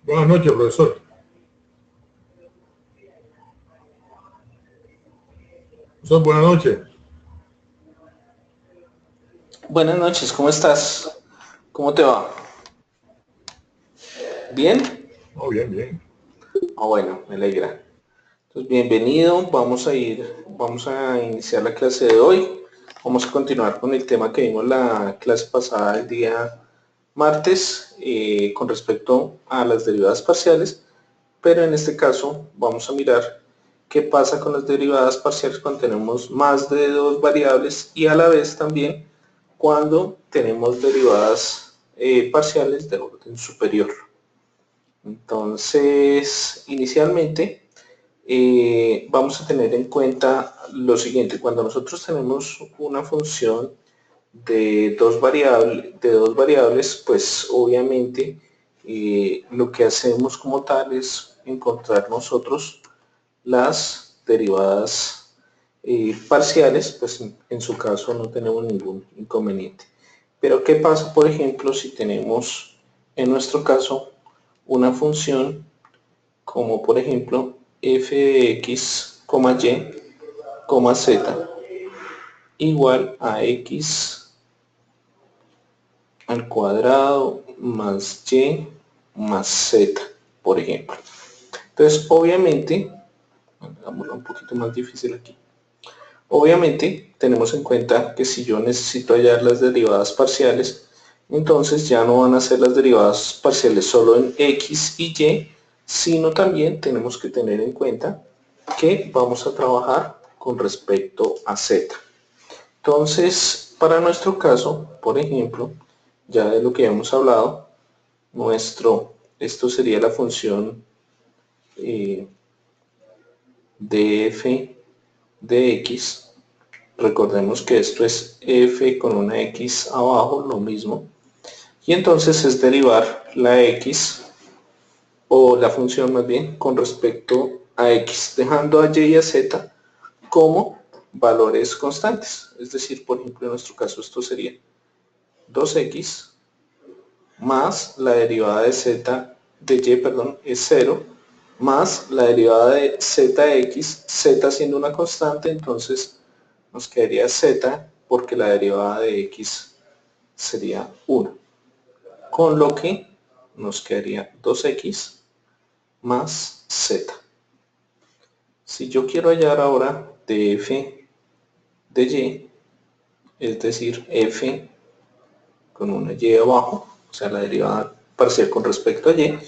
Buenas noches, profesor. Profesor, buenas noches. Buenas noches, ¿cómo estás? ¿Cómo te va? ¿Bien? Oh, bien, bien. Bueno, me alegra. Entonces, bienvenido. Vamos a iniciar la clase de hoy. Vamos a continuar con el tema que vimos la clase pasada el día martes con respecto a las derivadas parciales, pero en este caso vamos a mirar qué pasa con las derivadas parciales cuando tenemos más de dos variables y a la vez también cuando tenemos derivadas parciales de orden superior. Entonces, inicialmente vamos a tener en cuenta lo siguiente. Cuando nosotros tenemos una función de dos variables, pues obviamente lo que hacemos como tal es encontrar nosotros las derivadas parciales, pues en su caso no tenemos ningún inconveniente. Pero ¿qué pasa, por ejemplo, si tenemos en nuestro caso una función como por ejemplo f de x, y, z igual a x al cuadrado más y más z, por ejemplo? Entonces, obviamente, hagámoslo un poquito más difícil aquí. Obviamente, tenemos en cuenta que si yo necesito hallar las derivadas parciales, entonces ya no van a ser las derivadas parciales solo en x y y, sino también tenemos que tener en cuenta que vamos a trabajar con respecto a z. Entonces, para nuestro caso, por ejemplo, ya de lo que hemos hablado, esto sería la función eh, f de x. Recordemos que esto es f con una x abajo, lo mismo. Y entonces es derivar la x, o la función más bien, con respecto a x, dejando a y y a z como valores constantes. Es decir, por ejemplo, en nuestro caso esto sería 2x más la derivada de z de y, perdón, es 0, más la derivada de zx, z siendo una constante, entonces nos quedaría z porque la derivada de x sería 1, con lo que nos quedaría 2x más z. Si yo quiero hallar ahora de f de y, es decir, f con una y abajo, o sea, la derivada parcial con respecto a y,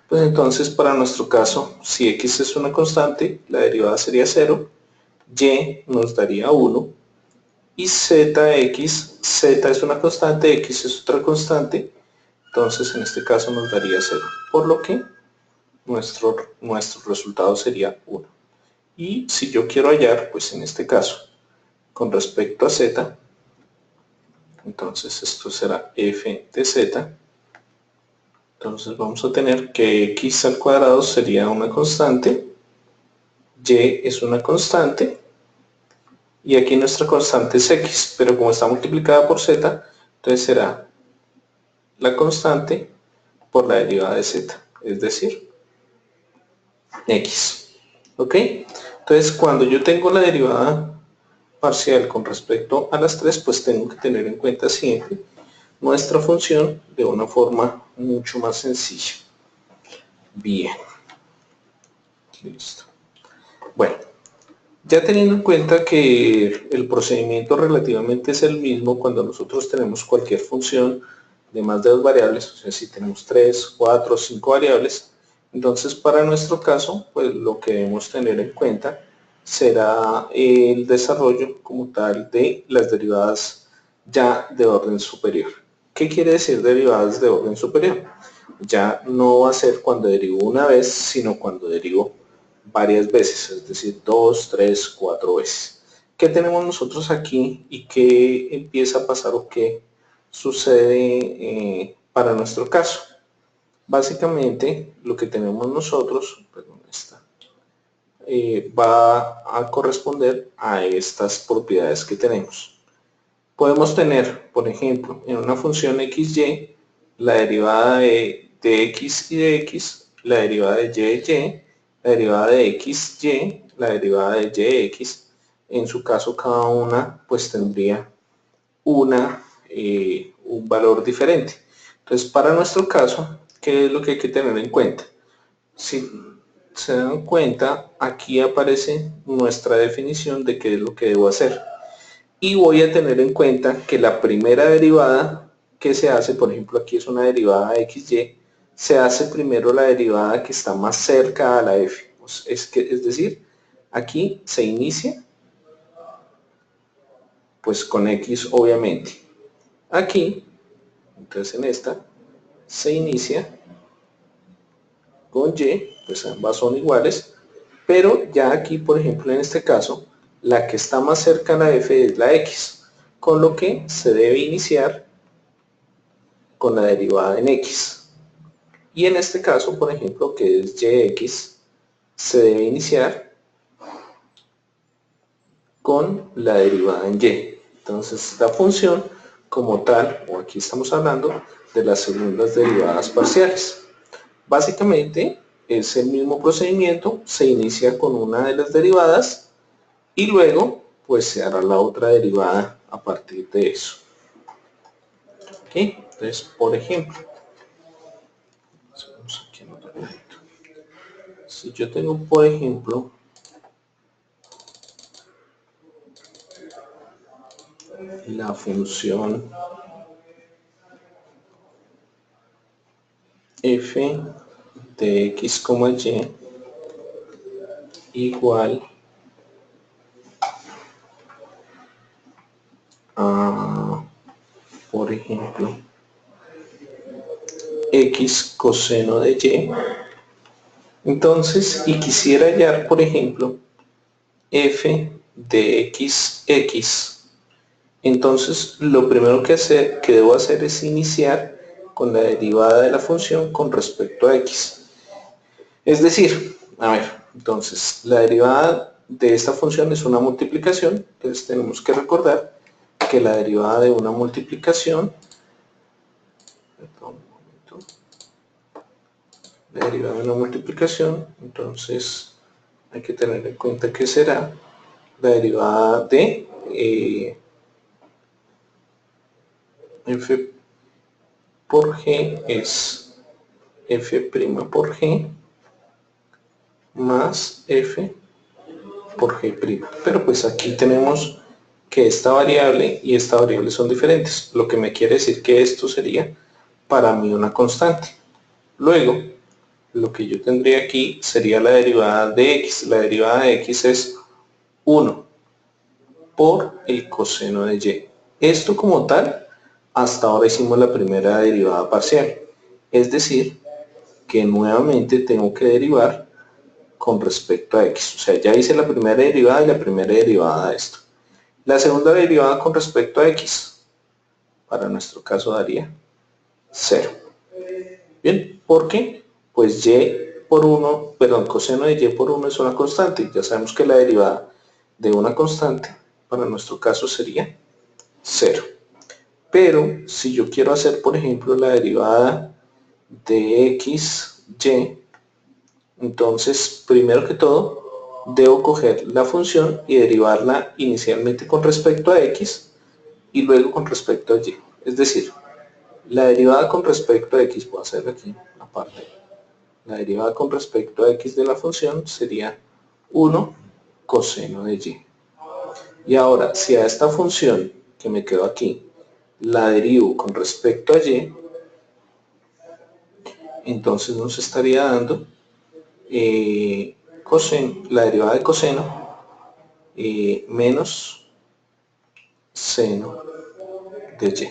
pues entonces para nuestro caso, si x es una constante, la derivada sería 0, y nos daría 1, y zx, z es una constante, x es otra constante, entonces en este caso nos daría 0, por lo que nuestro resultado sería 1. Y si yo quiero hallar, pues en este caso, con respecto a z, entonces esto será f de z. Entonces vamos a tener que x al cuadrado sería una constante, y es una constante, y aquí nuestra constante es x, pero como está multiplicada por z, entonces será la constante por la derivada de z, es decir, x. ¿Ok? Entonces cuando yo tengo la derivada parcial con respecto a las tres, pues tengo que tener en cuenta siempre nuestra función de una forma mucho más sencilla. Bien, listo. Bueno, ya teniendo en cuenta que el procedimiento relativamente es el mismo cuando nosotros tenemos cualquier función de más de dos variables, o sea, si tenemos 3, 4, 5 variables, entonces para nuestro caso, pues lo que debemos tener en cuenta será el desarrollo como tal de las derivadas ya de orden superior. ¿Qué quiere decir derivadas de orden superior? Ya no va a ser cuando derivo una vez, sino cuando derivo varias veces, es decir, 2, 3, 4 veces. ¿Qué tenemos nosotros aquí y qué empieza a pasar o qué sucede para nuestro caso? Básicamente, lo que tenemos nosotros, perdón, va a corresponder a estas propiedades que tenemos. Podemos tener, por ejemplo, en una función xy, la derivada de x y de x la derivada de y de y, la derivada de x y, la derivada de y x. En su caso cada una pues tendría un valor diferente. Entonces para nuestro caso, ¿qué es lo que hay que tener en cuenta? Si se dan cuenta, aquí aparece nuestra definición de qué es lo que debo hacer. Y voy a tener en cuenta que la primera derivada que se hace, por ejemplo aquí es una derivada de xy, se hace primero la derivada que está más cerca a la f. Es decir, aquí se inicia pues con x obviamente. Aquí, entonces en esta, se inicia con y, pues ambas son iguales, pero ya aquí, por ejemplo, en este caso, la que está más cerca a la f es la x, con lo que se debe iniciar con la derivada en x. Y en este caso, por ejemplo, que es yx, se debe iniciar con la derivada en y. Entonces, la función como tal, o aquí estamos hablando de las segundas derivadas parciales. Básicamente es el mismo procedimiento, se inicia con una de las derivadas y luego pues se hará la otra derivada a partir de eso. ¿Ok? Entonces, por ejemplo, si yo tengo, por ejemplo, la función f de x, y igual a, por ejemplo, x coseno de y, entonces, y quisiera hallar, por ejemplo, f de x, entonces lo primero que debo hacer es iniciar con la derivada de la función con respecto a x. Es decir, a ver, entonces la derivada de esta función es una multiplicación, entonces tenemos que recordar que la derivada de una multiplicación, la derivada de una multiplicación, entonces hay que tener en cuenta que será la derivada de f por g es f' por g más f por g'. Pero pues aquí tenemos que esta variable y esta variable son diferentes, lo que me quiere decir que esto sería para mí una constante. Luego, lo que yo tendría aquí sería la derivada de x. La derivada de x es 1 por el coseno de y. Esto como tal, hasta ahora hicimos la primera derivada parcial. Es decir, que nuevamente tengo que derivar con respecto a x. O sea, ya hice la primera derivada y la primera derivada de esto. La segunda derivada con respecto a x, para nuestro caso daría 0. Bien, ¿por qué? Pues y por 1, perdón, coseno de y por 1 es una constante. Ya sabemos que la derivada de una constante, para nuestro caso sería 0. Pero si yo quiero hacer, por ejemplo, la derivada de x, y, entonces, primero que todo, debo coger la función y derivarla inicialmente con respecto a x y luego con respecto a y. Es decir, la derivada con respecto a x, voy a hacer aquí aparte, la derivada con respecto a x de la función sería 1 coseno de y. Y ahora, si a esta función que me quedó aquí, la derivo con respecto a y, entonces nos estaría dando la derivada de coseno menos seno de y.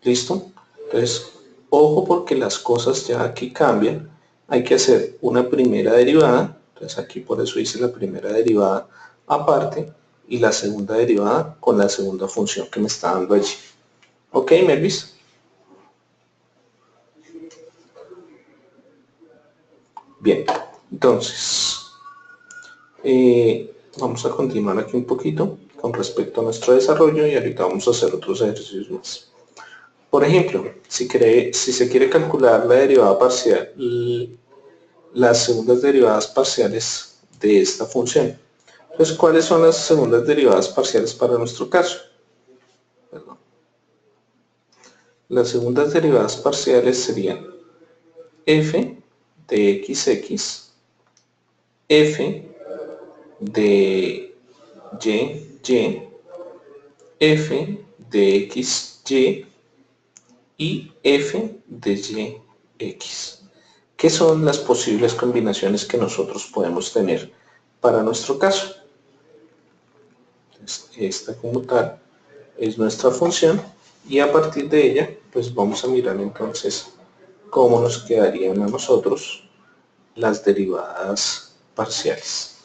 ¿Listo? Entonces, ojo porque las cosas ya aquí cambian. Hay que hacer una primera derivada. Entonces aquí por eso hice la primera derivada aparte y la segunda derivada con la segunda función que me está dando allí. ¿Ok, Melvis? Bien, entonces vamos a continuar aquí un poquito con respecto a nuestro desarrollo y ahorita vamos a hacer otros ejercicios más. Por ejemplo, si se quiere calcular la derivada parcial las segundas derivadas parciales de esta función. Entonces, ¿cuáles son las segundas derivadas parciales para nuestro caso? Perdón. Las segundas derivadas parciales serían f de xx, f de y, f de xy y f de yx, que son las posibles combinaciones que nosotros podemos tener para nuestro caso. Entonces, esta como tal es nuestra función y a partir de ella pues vamos a mirar entonces cómo nos quedarían a nosotros las derivadas parciales.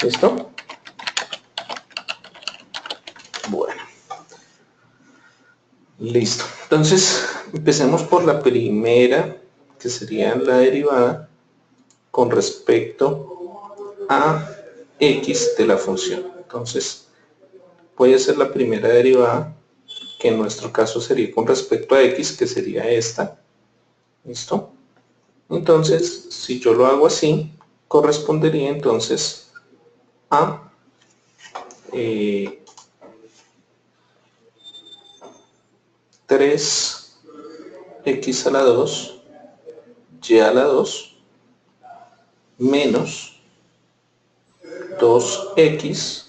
¿Listo? Bueno. Listo. Entonces, empecemos por la primera, que sería la derivada con respecto a x de la función. Entonces, puede ser la primera derivada, que en nuestro caso sería con respecto a x, que sería esta. ¿Listo? Entonces, si yo lo hago así, correspondería entonces a 3x a la 2, y a la 2, menos 2x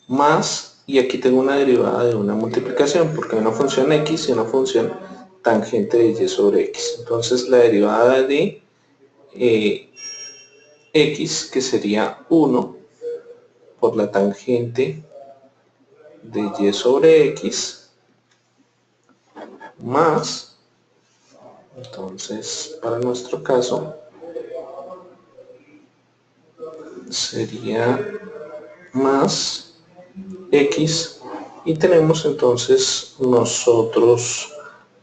más, y aquí tengo una derivada de una multiplicación, porque hay una función x y una función tangente de y sobre x. Entonces la derivada de x, que sería 1 por la tangente de y sobre x, más, entonces para nuestro caso sería más x, y tenemos entonces nosotros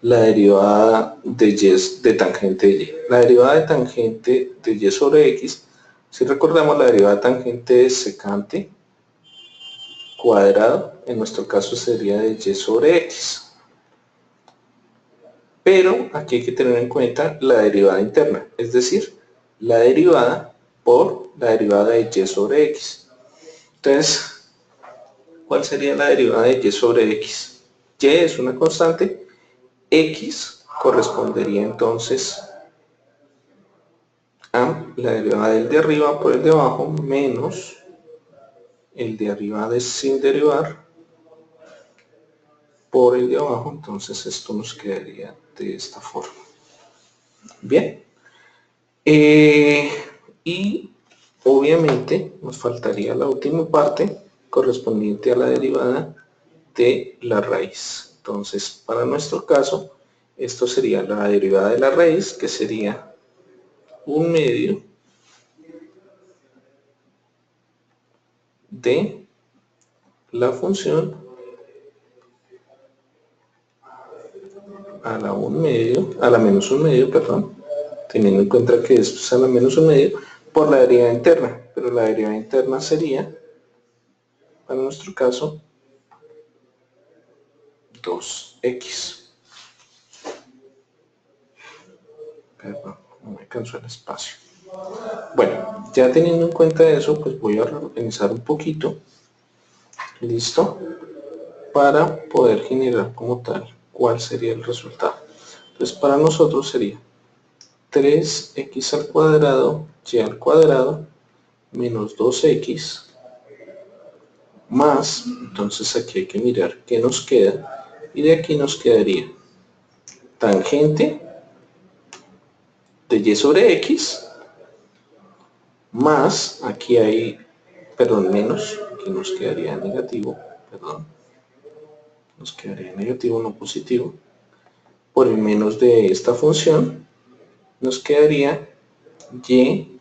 la derivada de y de tangente de y. La derivada de tangente de y sobre x, si recordamos, la derivada de tangente es secante cuadrado, en nuestro caso sería de y sobre x. Pero aquí hay que tener en cuenta la derivada interna, es decir, la derivada por la derivada de y sobre x. Entonces, ¿cuál sería la derivada de y sobre x? Y es una constante, x correspondería entonces a la derivada del de arriba por el de abajo menos el de arriba de sin derivar por el de abajo. Entonces esto nos quedaría de esta forma. Bien. Y obviamente nos faltaría la última parte correspondiente a la derivada de la raíz. Entonces, para nuestro caso, esto sería la derivada de la raíz, que sería 1/2 de la función a la 1/2, a la menos 1/2, perdón, teniendo en cuenta que esto es a la menos 1/2 por la derivada interna, pero la derivada interna sería, para nuestro caso, 2x. Perdón, no me alcanzó el espacio. Bueno, ya teniendo en cuenta eso, pues voy a reorganizar un poquito. ¿Listo? Para poder generar como tal cuál sería el resultado. Entonces, para nosotros sería 3x al cuadrado, y al cuadrado, menos 2x, más, entonces aquí hay que mirar qué nos queda, y de aquí nos quedaría tangente de y sobre x, más, aquí hay, perdón, menos, aquí nos quedaría negativo, perdón, nos quedaría negativo, no positivo, por el menos de esta función, nos quedaría y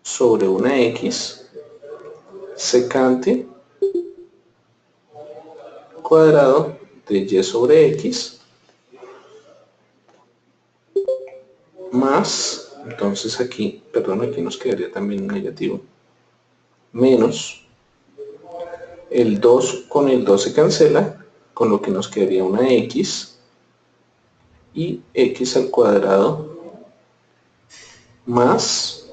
sobre una x secante cuadrado de y sobre x más, entonces aquí, perdón, aquí nos quedaría también un negativo, menos el 2 con el 2 se cancela, con lo que nos quedaría una x, y x al cuadrado más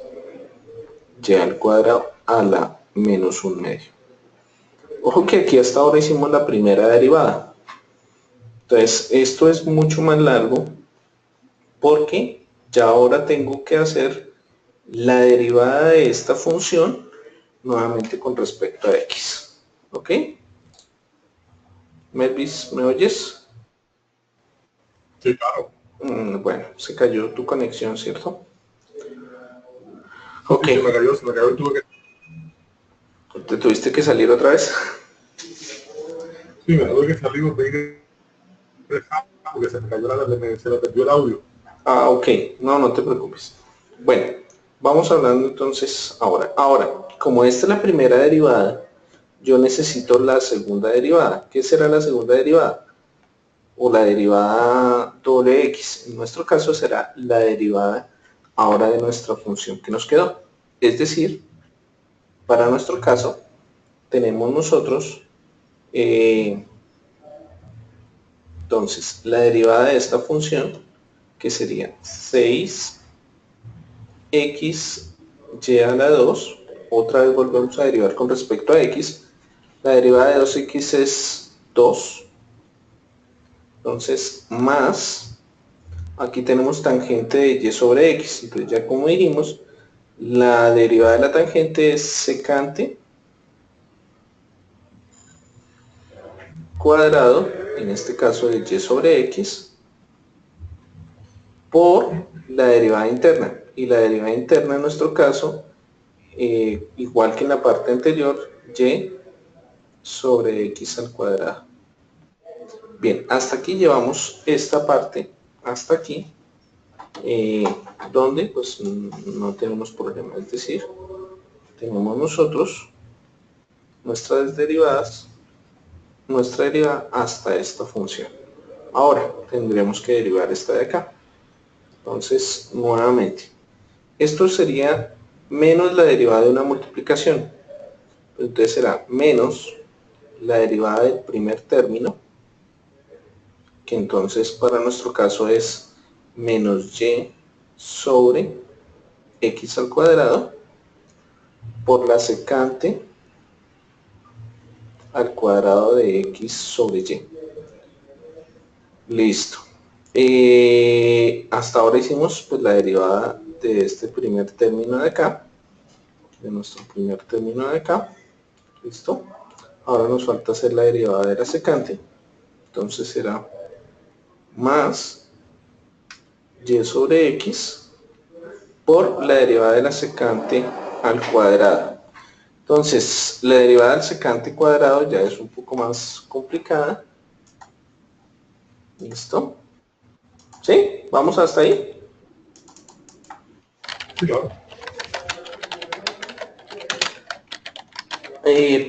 y al cuadrado a la menos 1/2. Ojo que aquí hasta ahora hicimos la primera derivada. Entonces, esto es mucho más largo porque ya ahora tengo que hacer la derivada de esta función nuevamente con respecto a x. ¿Ok? Melvis, ¿me oyes? Sí, claro. Bueno, se cayó tu conexión, ¿cierto? Sí, Ok, se me cayó y tuve que... ¿te tuviste que salir otra vez? Sí, me tuve que salir porque se me cayó se me perdió el audio. Ah, ok, no, no te preocupes. Bueno, vamos hablando entonces ahora. Ahora, como esta es la primera derivada, yo necesito la segunda derivada. ¿Qué será la segunda derivada? O la derivada doble x. En nuestro caso será la derivada ahora de nuestra función que nos quedó. Es decir, para nuestro caso, tenemos nosotros, entonces, la derivada de esta función, que sería 6x y a la 2, otra vez volvemos a derivar con respecto a x, la derivada de 2x es 2, entonces más, aquí tenemos tangente de y sobre x, entonces ya como dijimos, la derivada de la tangente es secante cuadrado, en este caso de y sobre x, por la derivada interna. Y la derivada interna en nuestro caso, igual que en la parte anterior, y sobre x al cuadrado. Bien, hasta aquí llevamos esta parte, hasta aquí, donde pues no tenemos problema. Es decir, tenemos nosotros nuestras derivadas, nuestra derivada hasta esta función. Ahora tendremos que derivar esta de acá. Entonces, nuevamente, esto sería menos la derivada de una multiplicación. Entonces será menos la derivada del primer término, que entonces para nuestro caso es menos y sobre x al cuadrado por la secante al cuadrado de x sobre y. Listo. Hasta ahora hicimos pues la derivada de este primer término de acá, de nuestro primer término de acá. Listo. Ahora nos falta hacer la derivada de la secante. Entonces será más y sobre x por la derivada de la secante al cuadrado. Entonces, la derivada del secante cuadrado ya es un poco más complicada. ¿Listo? ¿Sí? ¿Vamos hasta ahí? Sí, claro.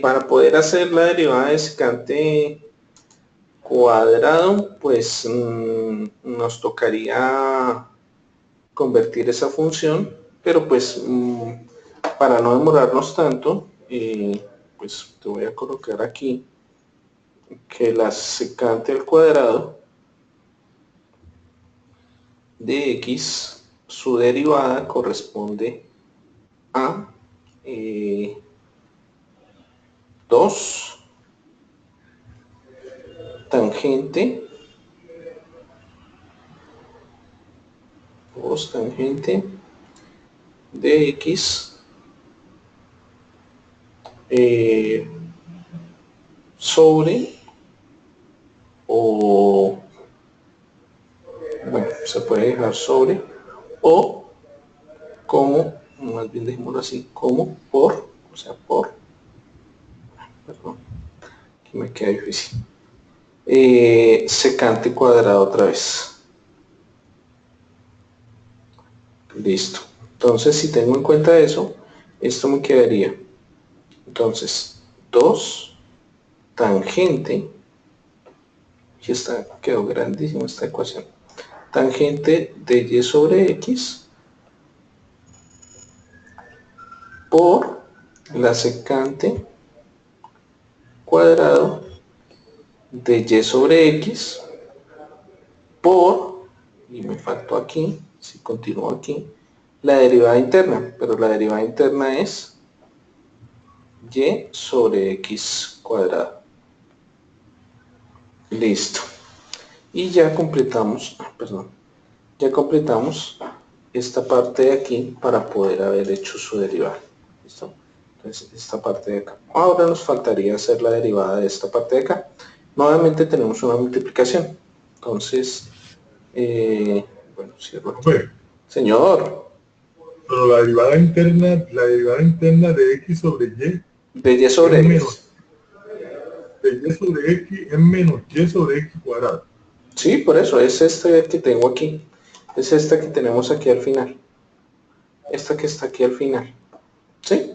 Para poder hacer la derivada de secante cuadrado, pues nos tocaría convertir esa función, pero pues para no demorarnos tanto, pues te voy a colocar aquí que la secante al cuadrado de x, su derivada corresponde a 2 tangente 2 tangente de x sobre, o bueno, se puede dejar sobre, o como, más bien dejémoslo así, como por, o sea, por, perdón, aquí me queda difícil, secante cuadrado otra vez. Listo. Entonces, si tengo en cuenta eso, esto me quedaría, entonces, 2 tangente, y esta quedó grandísima esta ecuación, tangente de y sobre x por la secante cuadrado de y sobre x por, y me faltó aquí, si continúo aquí, la derivada interna, pero la derivada interna es y sobre x cuadrado. Listo. Y ya completamos, ya completamos esta parte de aquí para poder haber hecho su derivada. ¿Listo? Entonces, esta parte de acá. Ahora nos faltaría hacer la derivada de esta parte de acá. Nuevamente tenemos una multiplicación. Entonces, bueno, cierro aquí. Profe, Señor, pero la derivada interna de x sobre y de y es sobre menos, x. de y sobre x es menos y sobre x cuadrado. Sí, por eso, es esta que tengo aquí. Es esta que tenemos aquí al final. Esta que está aquí al final. ¿Sí?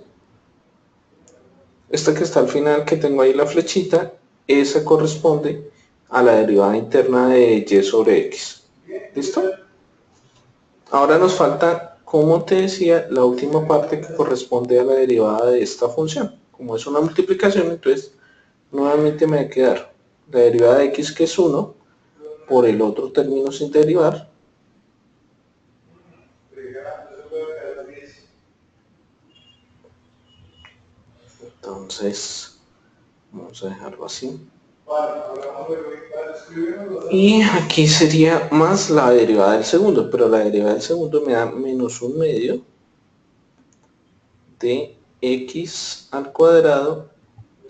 Esta que está al final, que tengo ahí la flechita, esa corresponde a la derivada interna de y sobre x. ¿Listo? Ahora nos falta, como te decía, la última parte que corresponde a la derivada de esta función. Como es una multiplicación, entonces nuevamente me va a quedar la derivada de x, que es 1, por el otro término sin derivar. Entonces, vamos a dejarlo así. Y aquí sería más la derivada del segundo, pero la derivada del segundo me da menos 1/2 de x al cuadrado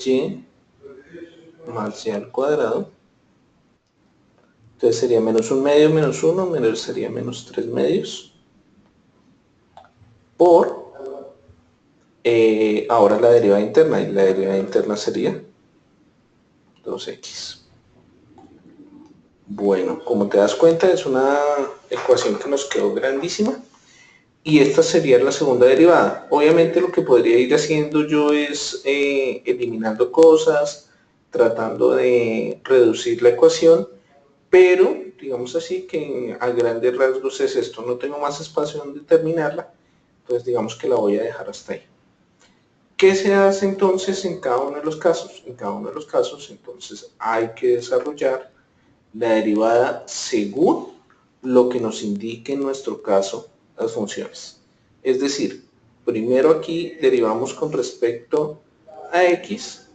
y más y al cuadrado. Entonces sería menos 1/2 menos 1, menos sería menos 3/2 por ahora la derivada interna, y la derivada interna sería 2x. Bueno, como te das cuenta, es una ecuación que nos quedó grandísima. Y esta sería la segunda derivada. Obviamente lo que podría ir haciendo yo es eliminando cosas, tratando de reducir la ecuación, pero digamos así que a grandes rasgos es esto. No tengo más espacio donde terminarla, entonces digamos que la voy a dejar hasta ahí. ¿Qué se hace entonces en cada uno de los casos? En cada uno de los casos entonces hay que desarrollar la derivada según lo que nos indique en nuestro caso las funciones. Es decir, primero aquí derivamos con respecto a x,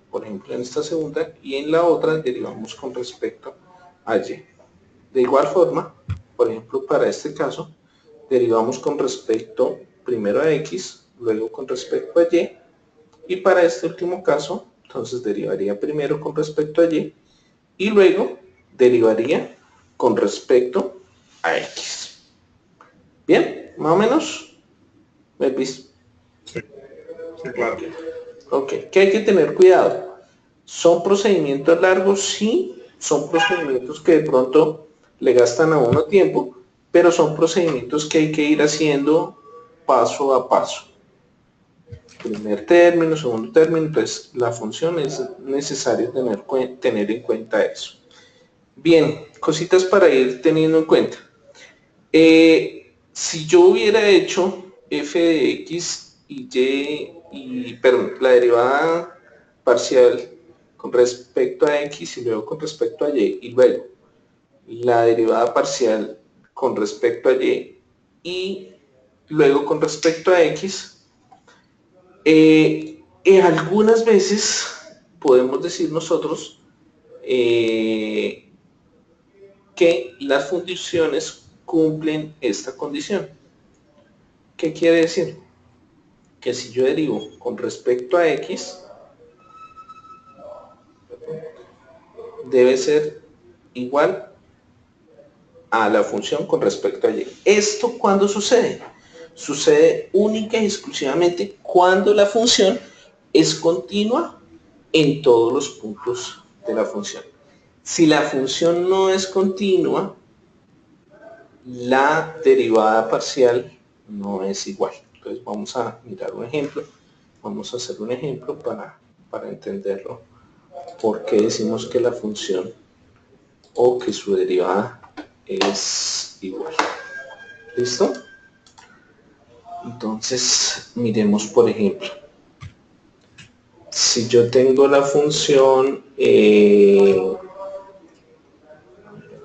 por ejemplo en esta segunda, y en la otra derivamos con respecto a y. De igual forma, por ejemplo para este caso, derivamos con respecto primero a x, luego con respecto a y, y para este último caso, entonces derivaría primero con respecto a y, y luego derivaría con respecto a x. ¿Bien? ¿Más o menos? ¿Me viste? Sí, sí, claro. Ok. ¿Qué hay que tener cuidado? ¿Son procedimientos largos? Sí. Son procedimientos que de pronto le gastan a uno tiempo, pero son procedimientos que hay que ir haciendo paso a paso. Primer término, segundo término, entonces la función es necesario tener en cuenta eso. Bien, cositas para ir teniendo en cuenta. Si yo hubiera hecho f de x y y, perdón, la derivada parcial con respecto a x y luego con respecto a y luego la derivada parcial con respecto a y luego con respecto a x, algunas veces podemos decir nosotros que las funciones cumplen esta condición. ¿Qué quiere decir? Que si yo derivo con respecto a x, debe ser igual a la función con respecto a y. ¿Esto cuándo sucede? Sucede única y exclusivamente cuando la función es continua en todos los puntos de la función. Si la función no es continua, la derivada parcial no es igual. Entonces vamos a mirar un ejemplo. Vamos a hacer un ejemplo para entenderlo. ¿Por qué decimos que la función o que su derivada es igual? ¿Listo? Entonces, miremos por ejemplo. Si yo tengo la función,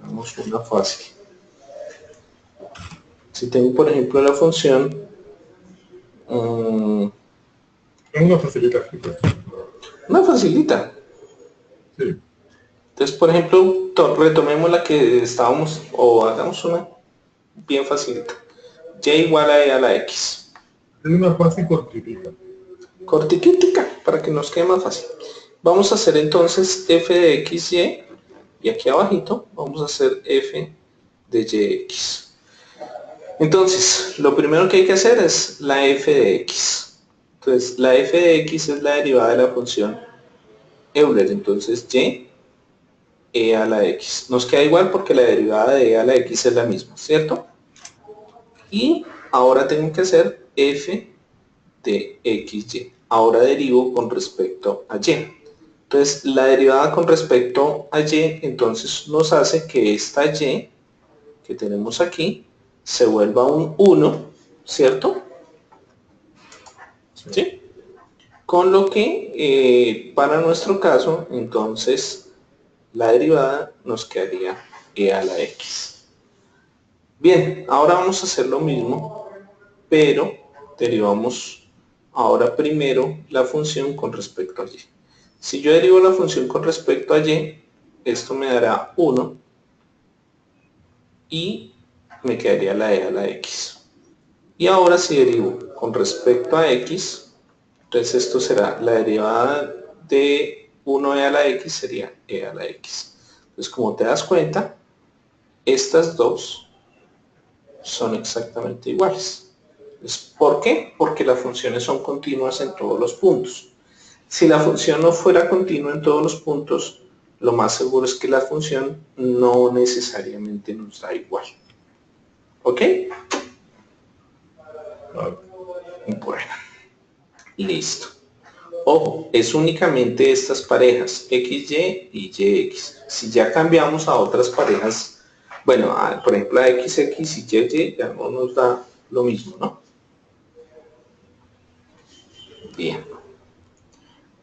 hagamos una fácil. Si tengo, por ejemplo, la función Una facilita. una facilita. Sí. Entonces, por ejemplo, retomemos la que estábamos, o hagamos una bien facilita. Y igual a e a la x. Es una fácil cortitica. Cortiquítica, para que nos quede más fácil. Vamos a hacer entonces f de x, y aquí abajito vamos a hacer f de yx. Entonces, lo primero que hay que hacer es la f de x. Entonces, la f de x es la derivada de la función Euler. Entonces, y e a la x. Nos queda igual porque la derivada de e a la x es la misma, ¿cierto? Y ahora tengo que hacer f de xy. Ahora derivo con respecto a y. Entonces, la derivada con respecto a y, entonces nos hace que esta y que tenemos aquí se vuelva un 1, ¿cierto? ¿Sí? Con lo que, para nuestro caso, entonces, la derivada nos quedaría e a la x. Bien, ahora vamos a hacer lo mismo, pero derivamos ahora primero la función con respecto a y. Si yo derivo la función con respecto a y, esto me dará 1 y me quedaría la e a la x. Y ahora si derivo con respecto a x, entonces esto será la derivada de 1e a la x sería e a la x. Entonces como te das cuenta, estas dos son exactamente iguales. ¿Por qué? Porque las funciones son continuas en todos los puntos. Si la función no fuera continua en todos los puntos, lo más seguro es que la función no necesariamente nos da igual. ¿Ok? Bueno, listo. Ojo, es únicamente estas parejas, XY y YX. Si ya cambiamos a otras parejas, bueno, por ejemplo a XX y YY ya no nos da lo mismo, ¿no? Bien,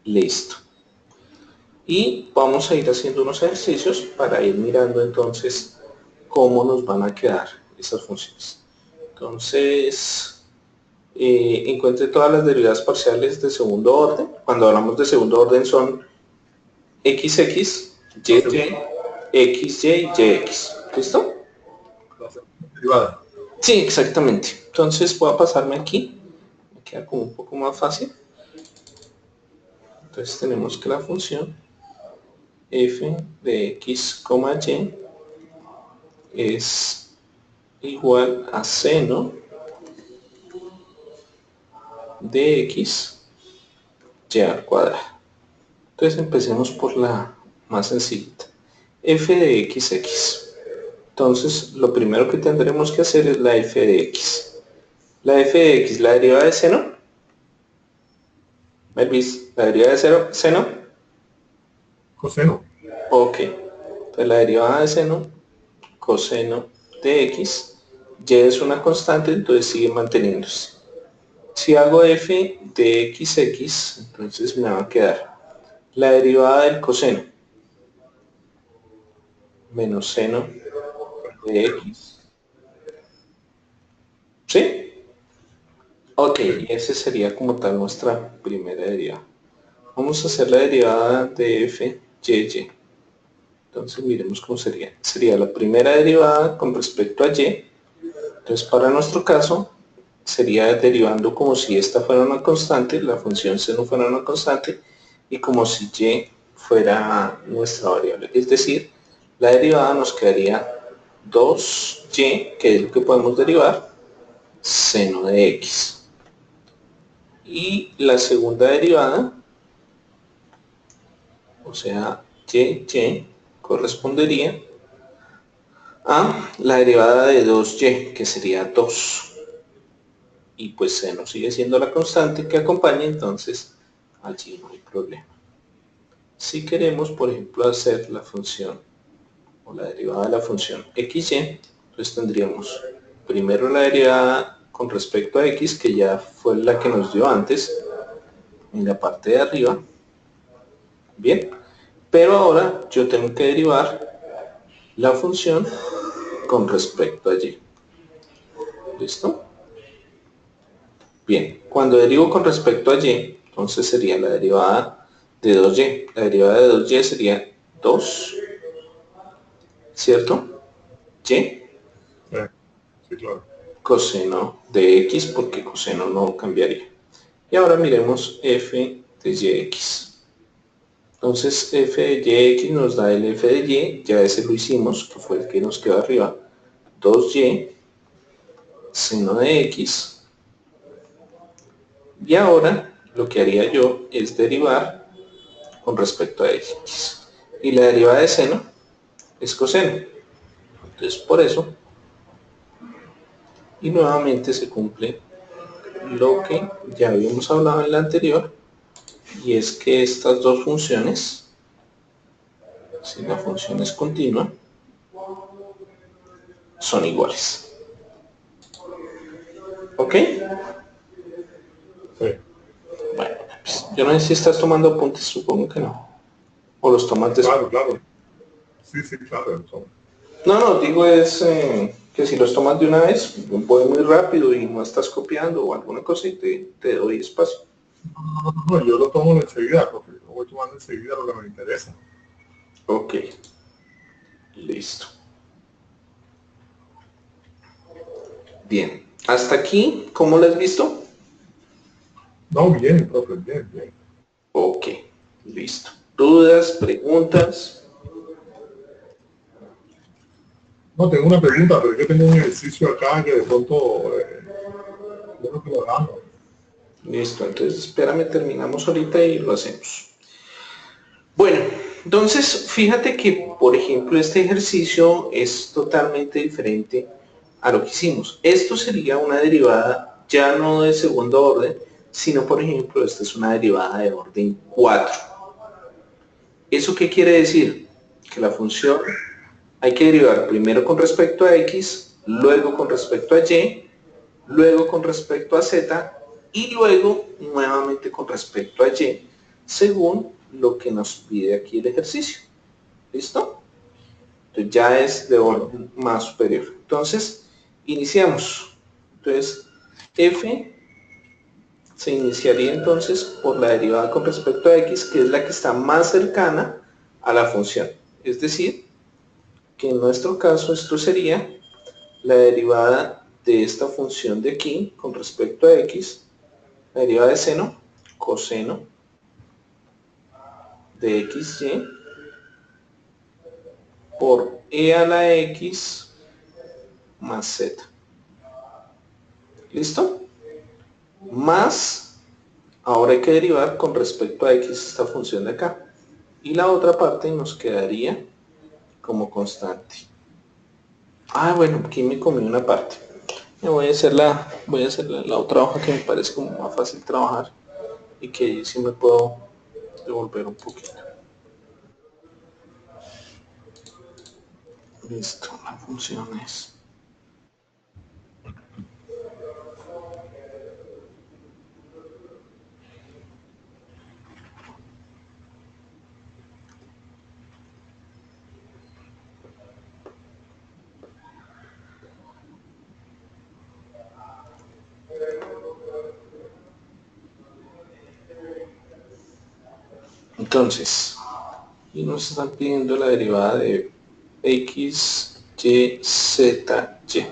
listo. Y vamos a ir haciendo unos ejercicios para ir mirando entonces cómo nos van a quedar esas funciones. Entonces, encuentre todas las derivadas parciales de segundo orden. Cuando hablamos de segundo orden son XX, YY, XY, YX. ¿Listo? Derivada. Sí, exactamente. Entonces voy a pasarme aquí. Me queda como un poco más fácil. Entonces tenemos que la función f de x, y es igual a seno de x y al cuadrado. Entonces empecemos por la más sencillita. F de x. Entonces lo primero que tendremos que hacer es la f de x. La f de x, la derivada de seno. ¿Ves? La derivada de seno. Coseno. Ok. Entonces la derivada de seno, coseno de x, y es una constante, entonces sigue manteniéndose. Si hago f de x, entonces me va a quedar la derivada del coseno menos seno de x. ¿Sí? Ok, y ese sería como tal nuestra primera derivada. Vamos a hacer la derivada de f y. Entonces miremos cómo sería. Sería la primera derivada con respecto a y. Entonces para nuestro caso sería derivando como si esta fuera una constante, la función seno fuera una constante, y como si y fuera nuestra variable. Es decir, la derivada nos quedaría 2y, que es lo que podemos derivar, seno de x. Y la segunda derivada, o sea, y correspondería a la derivada de 2y, que sería 2. Y pues seno sigue siendo la constante que acompaña, entonces allí no hay problema. Si queremos, por ejemplo, hacer la función o la derivada de la función xy, entonces tendríamos primero la derivada con respecto a x, que ya fue la que nos dio antes, en la parte de arriba. Bien, pero ahora yo tengo que derivar la función con respecto a y. ¿Listo? Bien, cuando derivo con respecto a y, entonces sería la derivada de 2y. La derivada de 2y sería 2, ¿cierto? Y Sí, claro. coseno de x, porque coseno no cambiaría. Y ahora miremos f de yx. Entonces f de yx nos da el f de y, ya ese lo hicimos, que fue el que nos quedó arriba. 2y seno de x. Y ahora lo que haría yo es derivar con respecto a x. Y la derivada de seno es coseno. Entonces por eso, y nuevamente se cumple lo que ya habíamos hablado en la anterior, y es que estas dos funciones, si la función es continua, son iguales. ¿Ok? Sí. Bueno, pues, yo no sé si estás tomando apuntes, supongo que no. O los tomas después. Claro, claro. Sí, sí, claro. No, no, digo es que si los tomas de una vez, voy muy rápido y no estás copiando o alguna cosa y te doy espacio. No, yo lo tomo enseguida, porque yo voy tomando enseguida lo que me interesa. Ok, listo. Bien, hasta aquí, ¿cómo lo has visto? No, bien, profe, bien, bien. Ok, listo. ¿Dudas, preguntas? No, tengo una pregunta, pero yo tengo un ejercicio acá que de pronto quiero que lo hagamos. Listo, entonces espérame, terminamos ahorita y lo hacemos. Bueno, entonces fíjate que, por ejemplo, este ejercicio es totalmente diferente a lo que hicimos. Esto sería una derivada ya no de segundo orden, sino, por ejemplo, esta es una derivada de orden 4. ¿Eso qué quiere decir? Que la función hay que derivar primero con respecto a x, luego con respecto a y, luego con respecto a z y luego nuevamente con respecto a y, según lo que nos pide aquí el ejercicio. ¿Listo? Entonces ya es de orden más superior. Entonces, iniciamos. Entonces, f se iniciaría entonces por la derivada con respecto a x, que es la que está más cercana a la función. Es decir, que en nuestro caso esto sería la derivada de esta función de aquí con respecto a x, la derivada de seno, coseno de xy por e a la x más z. ¿Listo? Más, ahora hay que derivar con respecto a x esta función de acá. Y la otra parte nos quedaría como constante. Ah, bueno, aquí me comí una parte. Me voy a hacer la otra hoja que me parece como más fácil trabajar y que ahí sí me puedo devolver un poquito. Listo, la función es. Entonces, y nos están pidiendo la derivada de x, y, z, y.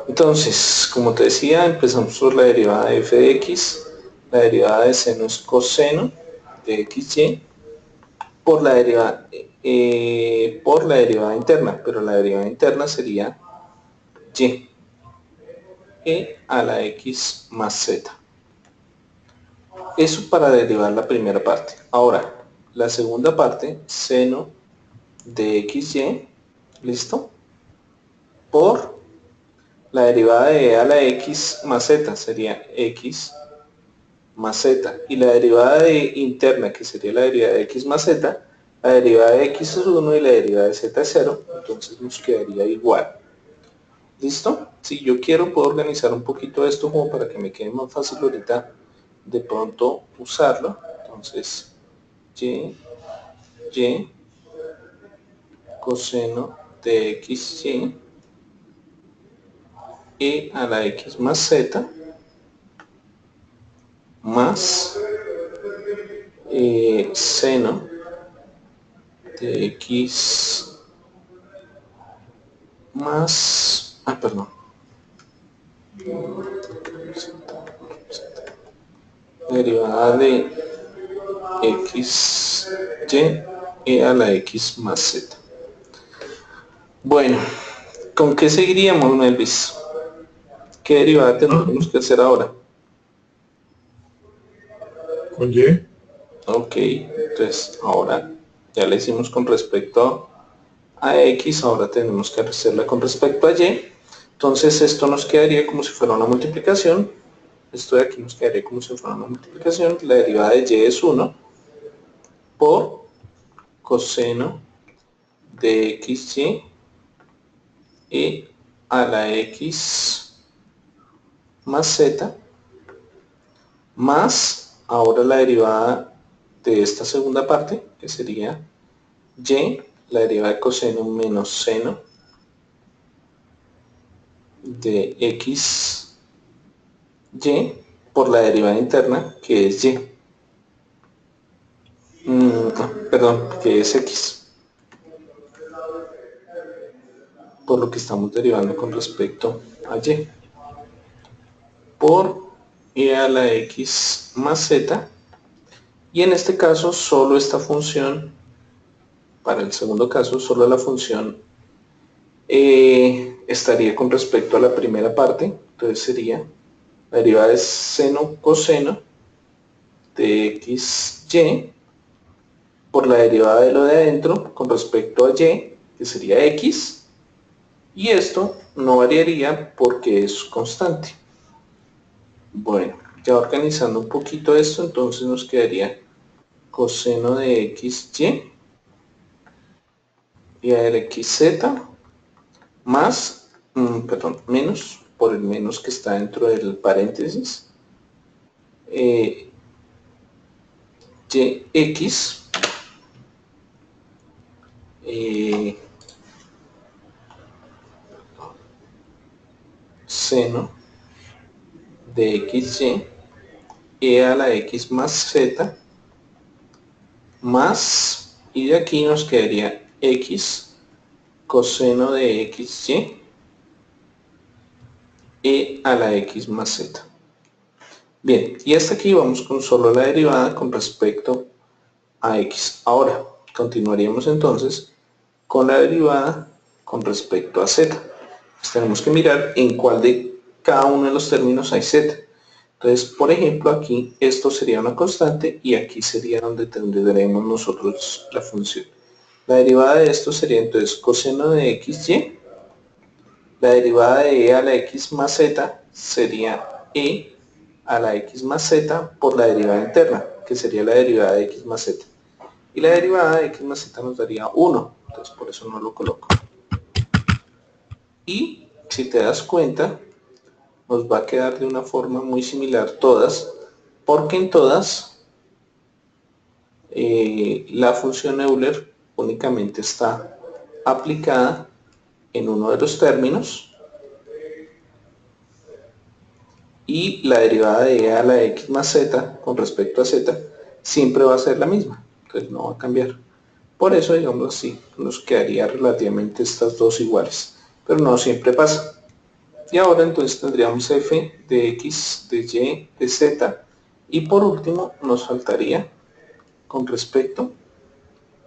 Entonces, como te decía, empezamos por la derivada de f de x, la derivada de seno es coseno de xy por la derivada interna, pero la derivada interna sería y e a la x más z. Eso para derivar la primera parte. Ahora, la segunda parte, seno de xy, ¿listo? Por la derivada de e a la x más z, sería x más z. Y la derivada de interna, que sería la derivada de x más z, la derivada de x es 1 y la derivada de z es 0, entonces nos quedaría igual. ¿Listo? Si yo quiero, puedo organizar un poquito esto como para que me quede más fácil ahorita de pronto usarlo. Entonces, y coseno de xy e a la x más z más seno de x más, perdón, derivada de x y e a la x más z. Bueno, ¿con qué seguiríamos, Melvis? ¿Qué derivada tendríamos que hacer ahora? Con y. Ok, entonces ahora ya la hicimos con respecto a x, ahora tenemos que hacerla con respecto a y. Entonces esto nos quedaría como si fuera una multiplicación. Esto de aquí nos quedaría como si fuera una multiplicación. La derivada de y es 1 por coseno de xy e a la x más z más ahora la derivada de esta segunda parte, que sería y, la derivada de coseno menos seno de x y por la derivada interna, que es y. Perdón, que es x. Por lo que estamos derivando con respecto a y. Por e a la x más z. Y en este caso, solo esta función, para el segundo caso, solo la función estaría con respecto a la primera parte. Entonces sería la derivada de seno coseno de x y por la derivada de lo de adentro con respecto a y, que sería x, y esto no variaría porque es constante. Bueno, ya organizando un poquito esto, entonces nos quedaría coseno de x y a la xz más, perdón, menos, por el menos que está dentro del paréntesis, yx seno de xy e a la x más z más, y de aquí nos quedaría x coseno de xy e a la x más z. Bien, y hasta aquí vamos con solo la derivada con respecto a x. Ahora, continuaríamos entonces con la derivada con respecto a z. Pues tenemos que mirar en cuál de cada uno de los términos hay z. Entonces, por ejemplo, aquí esto sería una constante y aquí sería donde tendremos nosotros la función. La derivada de esto sería entonces coseno de xy. La derivada de e a la x más z sería e a la x más z por la derivada interna, que sería la derivada de x más z. Y la derivada de x más z nos daría 1, entonces por eso no lo coloco. Y si te das cuenta, nos va a quedar de una forma muy similar todas, porque en todas la función Euler únicamente está aplicada en uno de los términos y la derivada de e a la x más z con respecto a z siempre va a ser la misma, entonces no va a cambiar. Por eso, digamos así, nos quedaría relativamente estas dos iguales, pero no siempre pasa. Y ahora entonces tendríamos f de x, de y, de z, y por último nos faltaría con respecto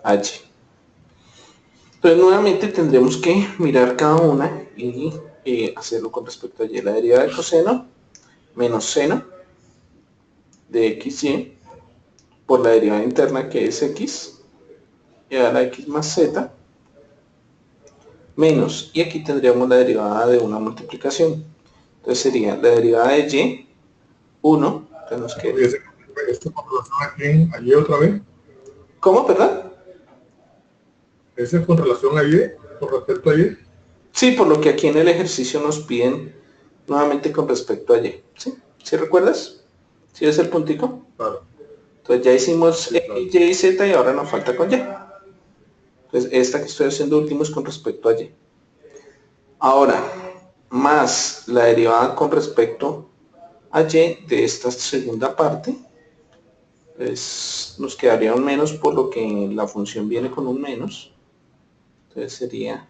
a y. Entonces nuevamente tendremos que mirar cada una y hacerlo con respecto a y. La derivada de coseno menos seno de xy por la derivada interna que es x y a la x más z menos, y aquí tendríamos la derivada de una multiplicación. Entonces sería la derivada de y 1. Entonces que... ¿Esto con relación a quién? ¿A y otra vez? ¿Cómo, perdón? ¿Ese es con relación a y? ¿Con respecto a y? Sí, por lo que aquí en el ejercicio nos piden nuevamente con respecto a y. ¿Sí? ¿Sí recuerdas? ¿Sí ves el puntico? Claro. Entonces ya hicimos Sí, claro. y y z y ahora nos falta con y. Entonces esta que estoy haciendo último es con respecto a y. Ahora, más la derivada con respecto a y de esta segunda parte, pues nos quedaría un menos, por lo que la función viene con un menos. Entonces sería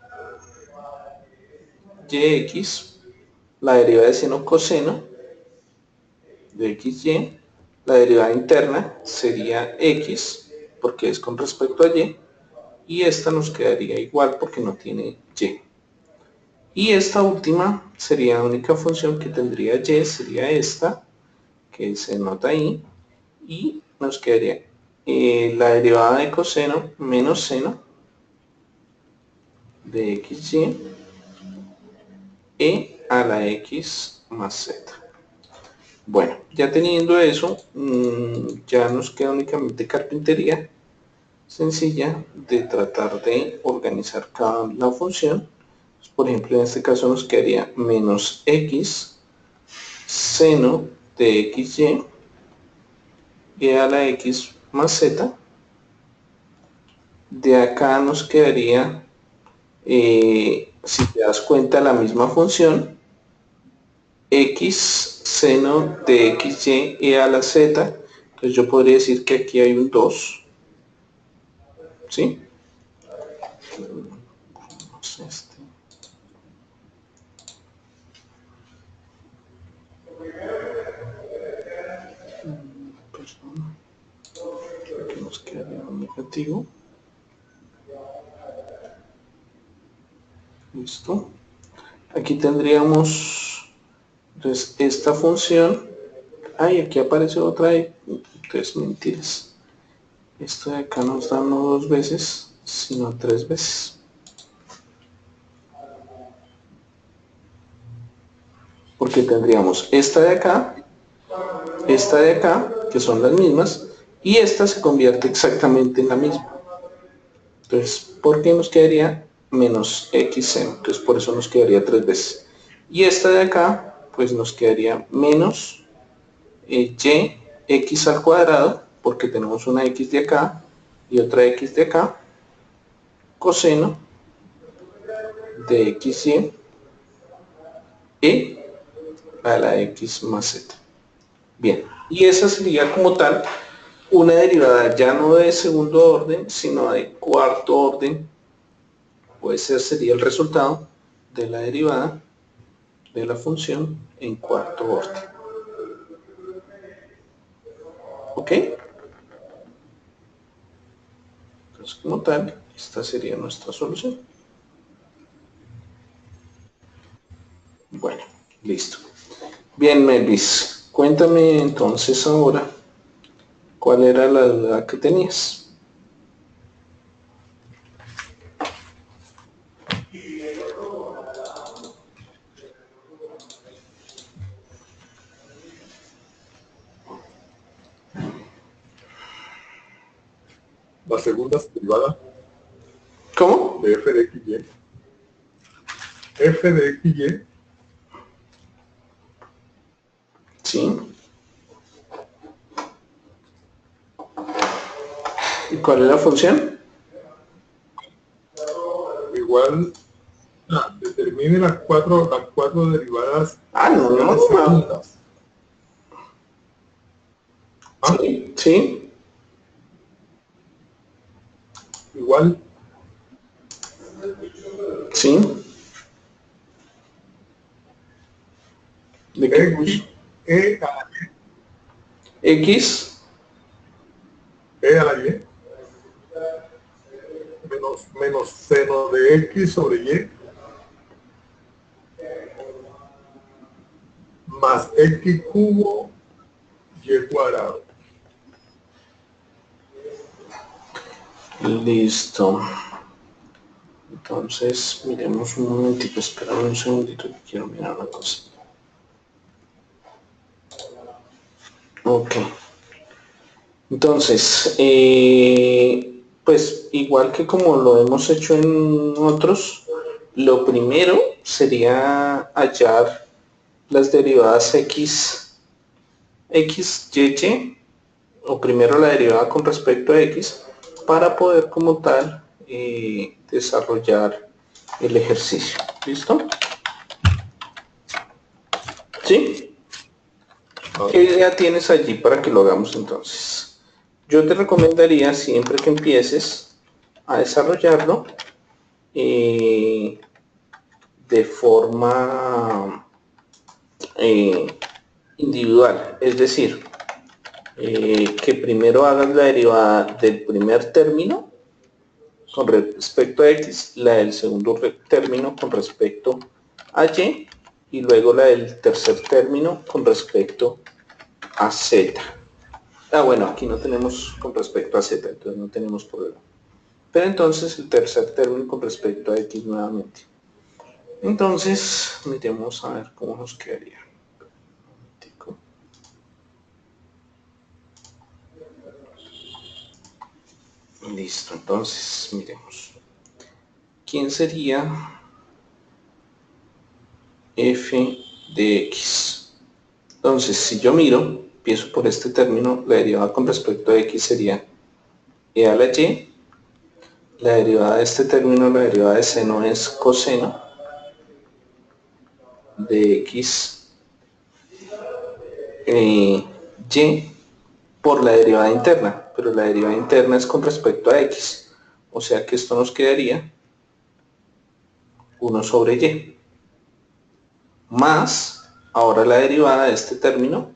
yx, la derivada de seno coseno de xy, la derivada interna sería x, porque es con respecto a y esta nos quedaría igual porque no tiene y. Y esta última sería la única función que tendría y, sería esta, que se nota ahí, y nos quedaría la derivada de coseno menos seno de xy e a la x más z. Bueno, ya teniendo eso, ya nos queda únicamente carpintería sencilla de tratar de organizar cada la función. Por ejemplo, en este caso nos quedaría menos x seno de xy y a la x más z. De acá nos quedaría, si te das cuenta, la misma función, x seno de xy y a la z. Entonces yo podría decir que aquí hay un 2, ¿sí? Aquí nos quedaría un negativo. Listo. Aquí tendríamos entonces esta función. Ay, aquí aparece otra de 3 mentiras. Esto de acá nos da no 2 veces, sino 3 veces. Porque tendríamos esta de acá, que son las mismas, y esta se convierte exactamente en la misma. Entonces, ¿por qué nos quedaría menos x seno? Entonces, por eso nos quedaría 3 veces. Y esta de acá, pues nos quedaría menos y x al cuadrado, porque tenemos una x de acá y otra x de acá, coseno de xy e a la x más z. Bien, y esa sería como tal una derivada ya no de segundo orden, sino de cuarto orden, pues ese sería el resultado de la derivada de la función en cuarto orden. ¿Ok? Entonces, como tal, esta sería nuestra solución. Bueno, listo. Bien, Melvis, cuéntame entonces ahora cuál era la duda que tenías. La segunda derivada ¿Cómo? de f de xy. F de xy. Sí. ¿Y cuál es la función? Igual, determine las cuatro derivadas No. segundas. ¿Ah? Sí, sí. Igual, Sí. ¿De qué x, e a la X. e a la y menos seno de x sobre y más x cubo y cuadrado. Listo. Entonces, miremos un momentito, esperamos un segundito que quiero mirar una cosa. Ok. Entonces, pues igual que como lo hemos hecho en otros, lo primero sería hallar las derivadas x, y, o primero la derivada con respecto a x, para poder como tal desarrollar el ejercicio. ¿Listo? ¿Qué idea tienes allí para que lo hagamos entonces? Yo te recomendaría siempre que empieces a desarrollarlo de forma individual, es decir, que primero hagas la derivada del primer término con respecto a x, la del segundo término con respecto a y, y luego la del tercer término con respecto a z. Ah, bueno, aquí no tenemos con respecto a z, entonces no tenemos problema. Pero entonces el tercer término con respecto a x nuevamente. Entonces, miremos a ver cómo nos quedaría. Listo, entonces miremos. ¿Quién sería f de x? Entonces, si yo miro, empiezo por este término, la derivada con respecto a x sería e a la y. La derivada de este término, la derivada de seno es coseno de x y por la derivada interna, pero la derivada interna es con respecto a x. O sea que esto nos quedaría 1 sobre y. Más, ahora la derivada de este término,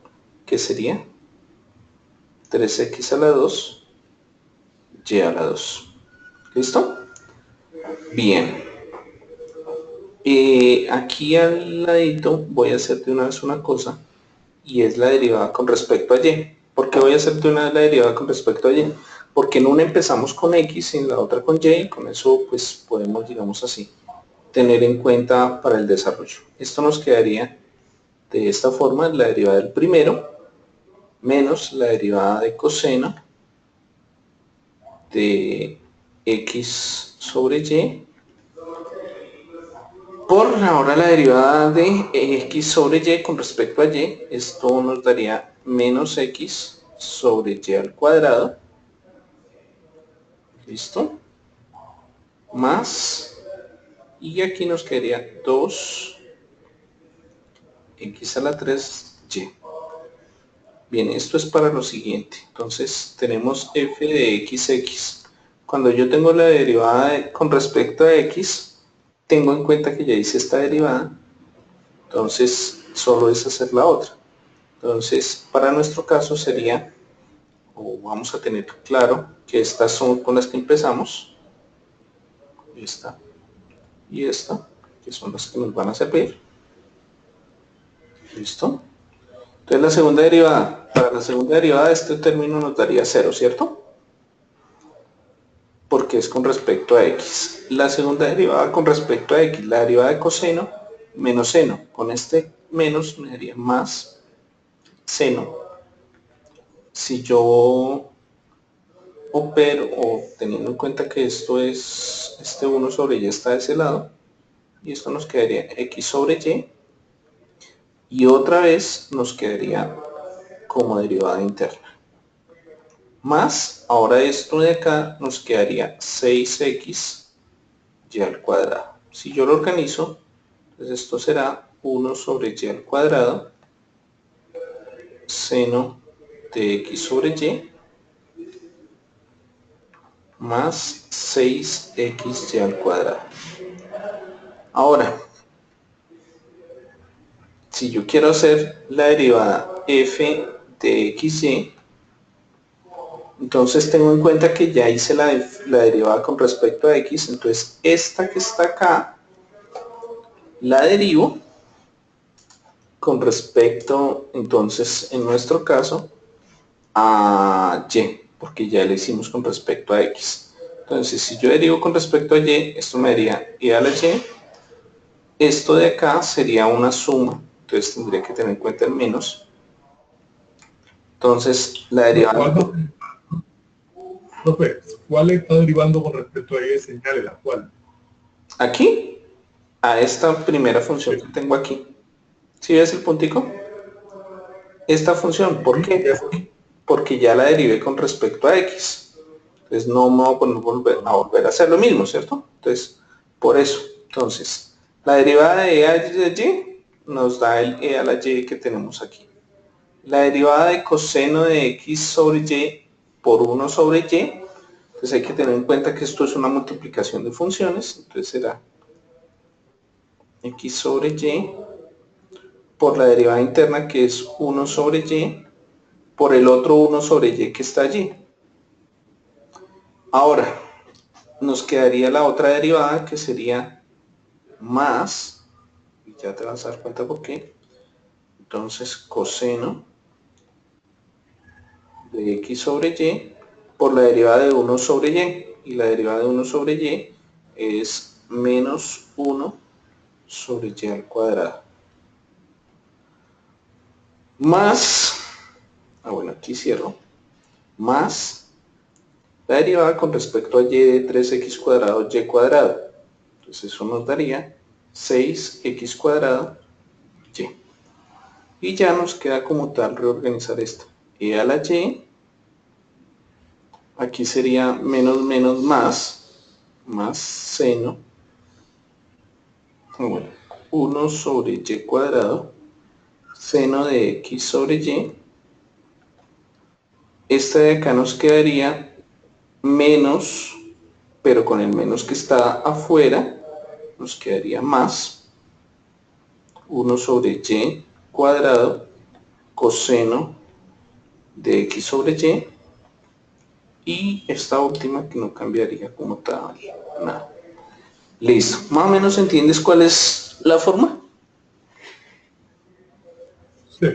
que sería 3x a la 2, y a la 2. ¿Listo? Bien. Aquí al ladito voy a hacer de una vez una cosa, y es la derivada con respecto a y. ¿Por qué voy a hacer de una vez la derivada con respecto a y? Porque en una empezamos con x y en la otra con y, y con eso pues podemos, digamos así, tener en cuenta para el desarrollo. Esto nos quedaría de esta forma: la derivada del primero menos la derivada de coseno de x sobre y por ahora la derivada de x sobre y con respecto a y. Esto nos daría menos x sobre y al cuadrado, listo, más, y aquí nos quedaría 2 x a la 3 y. Bien, esto es para lo siguiente. Entonces tenemos f de x. Cuando yo tengo la derivada con respecto a x, tengo en cuenta que ya hice esta derivada, entonces solo es hacer la otra. Entonces, para nuestro caso sería, o vamos a tener claro, que estas son con las que empezamos, esta y esta, que son las que nos van a servir. ¿Listo? Entonces la segunda derivada, para la segunda derivada este término nos daría 0, ¿cierto? Porque es con respecto a x. La segunda derivada con respecto a x, la derivada de coseno menos seno. Con este menos me daría más seno. Si yo opero, o teniendo en cuenta que esto es, este 1 sobre y está de ese lado, y esto nos quedaría x sobre y otra vez nos quedaría como derivada interna. Más, ahora esto de acá nos quedaría 6x y al cuadrado. Si yo lo organizo, entonces esto será 1 sobre y al cuadrado seno de x sobre y más 6xy al cuadrado. Ahora, si yo quiero hacer la derivada f de xy, entonces tengo en cuenta que ya hice la derivada con respecto a x, entonces esta que está acá la derivo con respecto, entonces en nuestro caso, a y, porque ya le hicimos con respecto a x. Entonces si yo derivo con respecto a y, esto me daría e a la y. Esto de acá sería una suma, entonces tendría que tener en cuenta el menos. Entonces la derivada... Profe, ¿cuál está derivando con respecto a y? Señálela, ¿cuál? Aquí, a esta primera función que tengo aquí. ¿Sí ves el puntico? Esta función, ¿por qué? Porque ya la derivé con respecto a x. Entonces no me voy a volver a hacer lo mismo, ¿cierto? Entonces, por eso. Entonces, la derivada de e a y nos da el e a la y que tenemos aquí. la derivada de coseno de x sobre y por 1 sobre y. Entonces hay que tener en cuenta que esto es una multiplicación de funciones. Entonces será x sobre y por la derivada interna que es 1 sobre y por el otro 1 sobre y que está allí. Ahora, nos quedaría la otra derivada que sería más, y ya te vas a dar cuenta por qué. Entonces, coseno de x sobre y por la derivada de 1 sobre y. Y la derivada de 1 sobre y es menos 1 sobre y al cuadrado. Más, bueno, aquí cierro, más la derivada con respecto a y de 3x cuadrado y cuadrado. Entonces eso nos daría 6x cuadrado y. Y ya nos queda como tal reorganizar esto. E a la y, aquí sería menos menos más seno, bueno, 1 sobre y cuadrado, seno de x sobre y. Esta de acá nos quedaría menos, pero con el menos que está afuera, nos quedaría más 1 sobre y cuadrado coseno de x sobre y. Y esta última que no cambiaría como tal nada. Listo. ¿Más o menos entiendes cuál es la forma? Sí.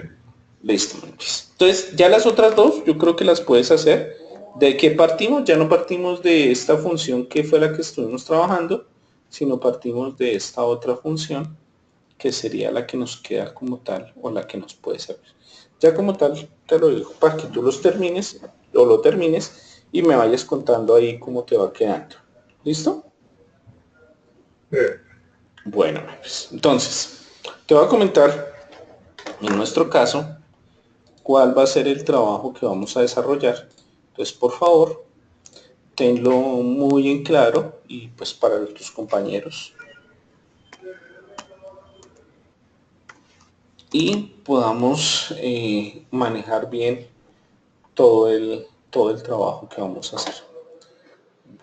Listo. Entonces, ya las otras dos, yo creo que las puedes hacer. ¿De qué partimos? Ya no partimos de esta función que fue la que estuvimos trabajando, sino partimos de esta otra función, que sería la que nos queda como tal, o la que nos puede servir. Ya como tal, te lo digo para que tú los termines, o lo termines, y me vayas contando ahí cómo te va quedando. ¿Listo? Bueno, pues, entonces, te voy a comentar, en nuestro caso, cuál va a ser el trabajo que vamos a desarrollar. Entonces, por favor, tenlo muy en claro y pues para tus compañeros. Y podamos manejar bien todo el trabajo que vamos a hacer.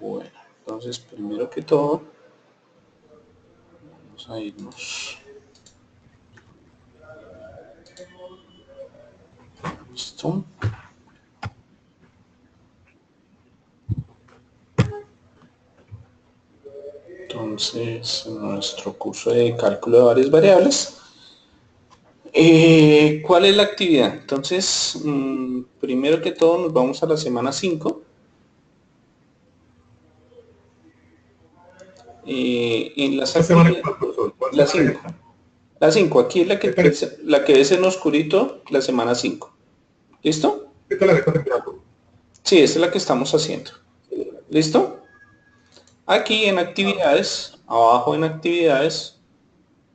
Bueno, entonces, primero que todo, vamos a irnos. Listo. Entonces, en nuestro curso de cálculo de varias variables, ¿cuál es la actividad? Entonces, primero que todo nos vamos a la semana 5. En las ¿Cuál semana es actividades, cuál, profesor? ¿Cuál la semana es 5. esta? La 5, aquí es Esta, que- la que ves en oscurito, la semana 5. ¿Listo? esta es la que está enviando. Sí, esta es la que estamos haciendo. ¿Listo? Aquí en Ah, actividades, abajo en actividades,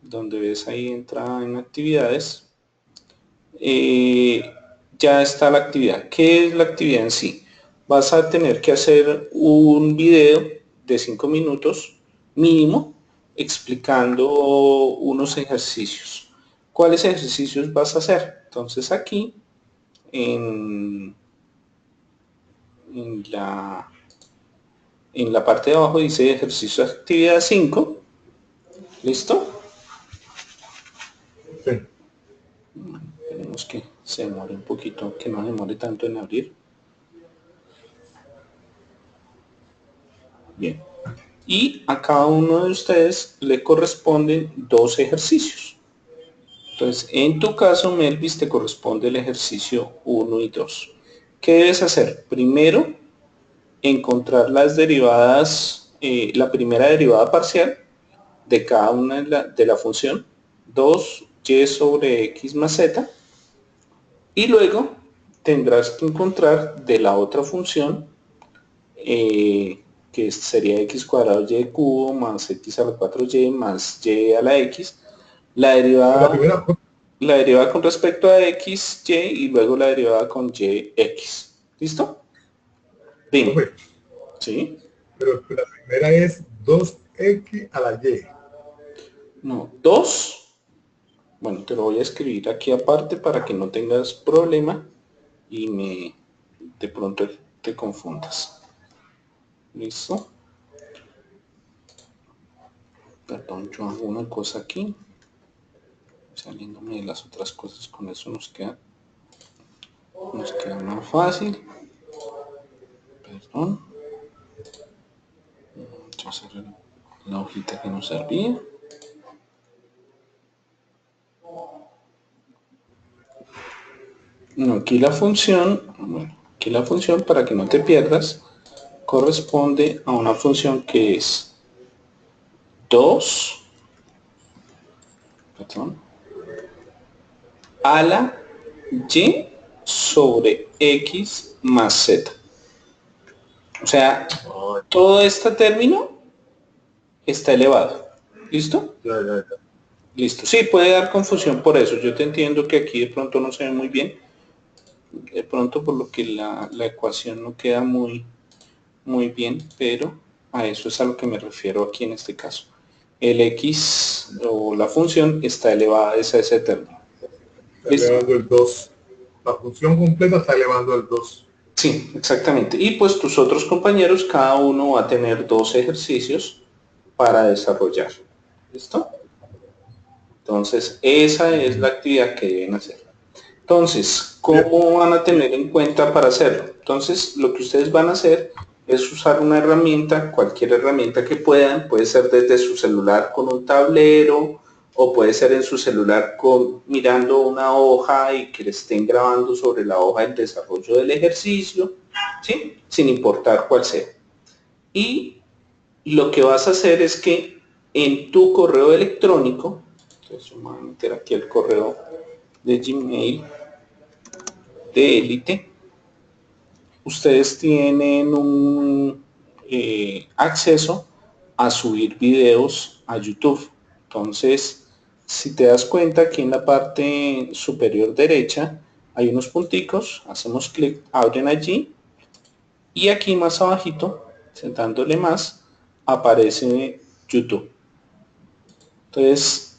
donde ves ahí entra en actividades, ya está la actividad. ¿Qué es la actividad en sí? Vas a tener que hacer un video de 5 minutos mínimo explicando unos ejercicios. ¿Cuáles ejercicios vas a hacer? Entonces aquí en, en la, en la parte de abajo dice ejercicio de actividad 5. ¿Listo? sí. Esperemos que se demore un poquito, que no demore tanto en abrir. Bien. Y a cada uno de ustedes le corresponden dos ejercicios. Entonces, en tu caso, Melvis, te corresponde el ejercicio 1 y 2. ¿Qué debes hacer? Primero, encontrar las derivadas, la primera derivada parcial de cada una de la función 2y sobre x más z, y luego tendrás que encontrar de la otra función, que sería x cuadrado y cubo más x a la 4y más y a la x, la Pues la derivada, primera, la derivada con respecto a x, y, y luego la derivada con y, x. ¿Listo? Dime. profe, ¿Sí? pero la primera es 2x a la y. No, 2. Bueno, te lo voy a escribir aquí aparte para que no tengas problema y de pronto te confundas. ¿Listo? Perdón, yo hago una cosa aquí. Saliéndome de las otras cosas, con eso nos queda más fácil. Perdón. Vamos a cerrar la hojita que nos servía. No, aquí la función, para que no te pierdas, corresponde a una función que es 2, perdón, a la y sobre x más z. O sea, todo este término está elevado. ¿Listo? Ya, ya, ya. Listo. Sí, puede dar confusión por eso. Yo te entiendo que aquí de pronto no se ve muy bien. De pronto por lo que la ecuación no queda muy bien, pero a eso es a lo que me refiero aquí en este caso. El x o la función está elevada a ese término. Está elevando el 2. La función completa está elevando el 2. Sí, exactamente. Y pues tus otros compañeros, cada uno va a tener 2 ejercicios para desarrollar. ¿Listo? Entonces, esa es la actividad que deben hacer. Entonces, ¿cómo van a tener en cuenta para hacerlo? Entonces, lo que ustedes van a hacer es usar una herramienta, cualquier herramienta que puedan, puede ser desde su celular con un tablero, o puede ser en su celular mirando una hoja y que le estén grabando sobre la hoja el desarrollo del ejercicio, ¿sí? Sin importar cuál sea. Y lo que vas a hacer es que en tu correo electrónico, entonces vamos a meter aquí el correo de Gmail de Élite, ustedes tienen un acceso a subir videos a YouTube. Entonces, si te das cuenta, aquí en la parte superior derecha hay unos punticos, hacemos clic, abren allí y aquí más abajito, dándole más, aparece YouTube. Entonces,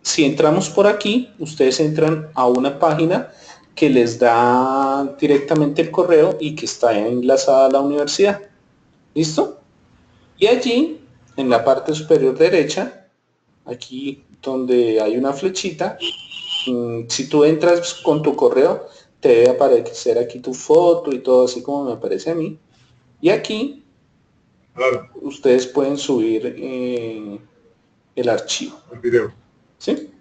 si entramos por aquí, ustedes entran a una página que les da directamente el correo y que está enlazada a la universidad. ¿Listo? Y allí, en la parte superior derecha, aquí donde hay una flechita, si tú entras con tu correo, te debe aparecer aquí tu foto y todo así como me aparece a mí. Y aquí, claro, ustedes pueden subir el archivo. el video. ¿Sí?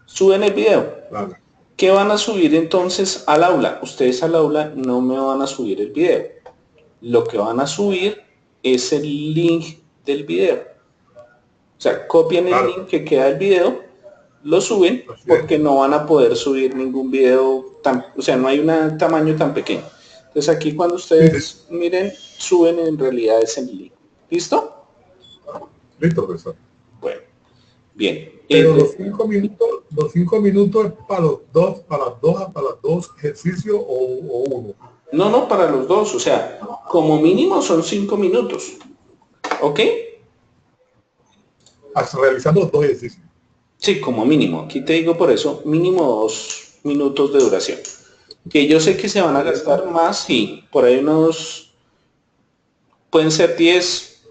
Suben el video. Claro. ¿Qué van a subir entonces al aula? Ustedes al aula no me van a subir el video. Lo que van a subir es el link del video. O sea, copian el link que queda del video, lo suben porque no van a poder subir ningún video o sea, no hay un tamaño tan pequeño. Entonces aquí cuando ustedes miren, suben en realidad ese link. ¿Listo? Listo, profesor. Bueno, bien. Pero los 5 minutos es para los dos ejercicios o uno. No, para los dos, o sea, como mínimo son 5 minutos. ¿Ok? Hasta realizando los 2 ejercicios. Sí, como mínimo. Aquí te digo por eso, mínimo 2 minutos de duración. Que yo sé que se van a gastar más, sí, por ahí pueden ser 10,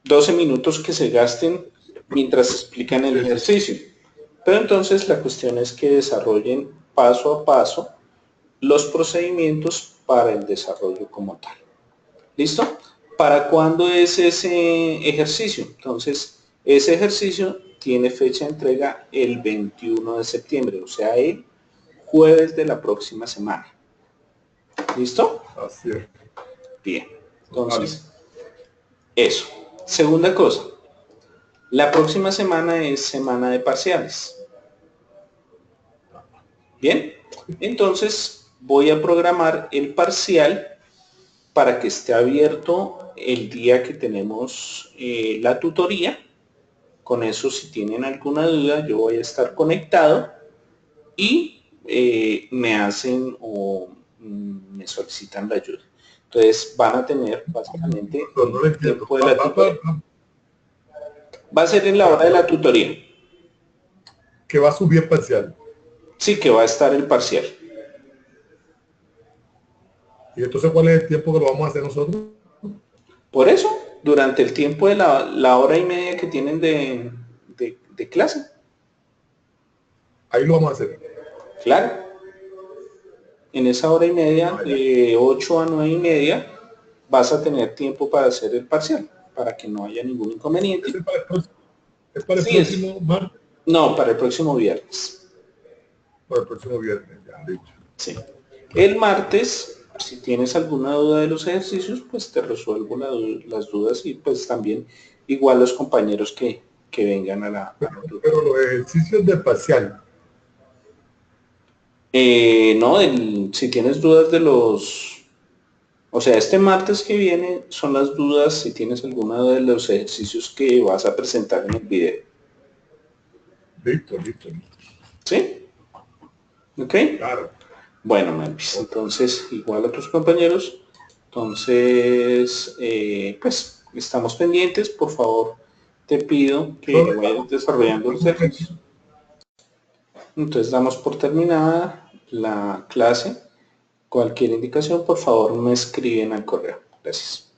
12 minutos que se gasten mientras explican el ejercicio. Pero entonces la cuestión es que desarrollen paso a paso los procedimientos para el desarrollo como tal. ¿Listo? ¿Para cuándo es ese ejercicio? Entonces, ese ejercicio tiene fecha de entrega el 21 de septiembre, o sea, el jueves de la próxima semana. ¿Listo? Así es. Bien. Entonces, eso. Segunda cosa. La próxima semana es semana de parciales. Bien. Entonces, voy a programar el parcial para que esté abierto el día que tenemos la tutoría. Con eso, si tienen alguna duda, yo voy a estar conectado y me hacen o me solicitan la ayuda. Entonces van a tener básicamente el tiempo de la tutoría. Va a ser en la hora de la tutoría. que va a subir parcial. Sí, que va a estar el parcial. Y entonces, ¿cuál es el tiempo que lo vamos a hacer nosotros? Por eso, durante el tiempo de la hora y media que tienen de clase. Ahí lo vamos a hacer. Claro, en esa hora y media, Ah, ya. de 8 a 9 y media, vas a tener tiempo para hacer el parcial, para que no haya ningún inconveniente. Ese es para el Sí, es. próximo martes, No, para el próximo viernes. para el próximo viernes, ya dicho. Sí. El martes, si tienes alguna duda de los ejercicios, pues te resuelvo las dudas y pues también igual los compañeros que vengan al otro. Pero los ejercicios de parcial, No, si tienes dudas de los, o sea, este martes que viene son las dudas si tienes alguna duda de los ejercicios que vas a presentar en el video. listo, listo, listo. ¿Sí? ¿Ok? Claro. Bueno, Melvis, entonces igual a tus compañeros. Entonces, pues estamos pendientes. Por favor, te pido que Solo vayas estamos desarrollando los ejercicios. Entonces damos por terminada la clase. Cualquier indicación, por favor, me escriben al correo. Gracias.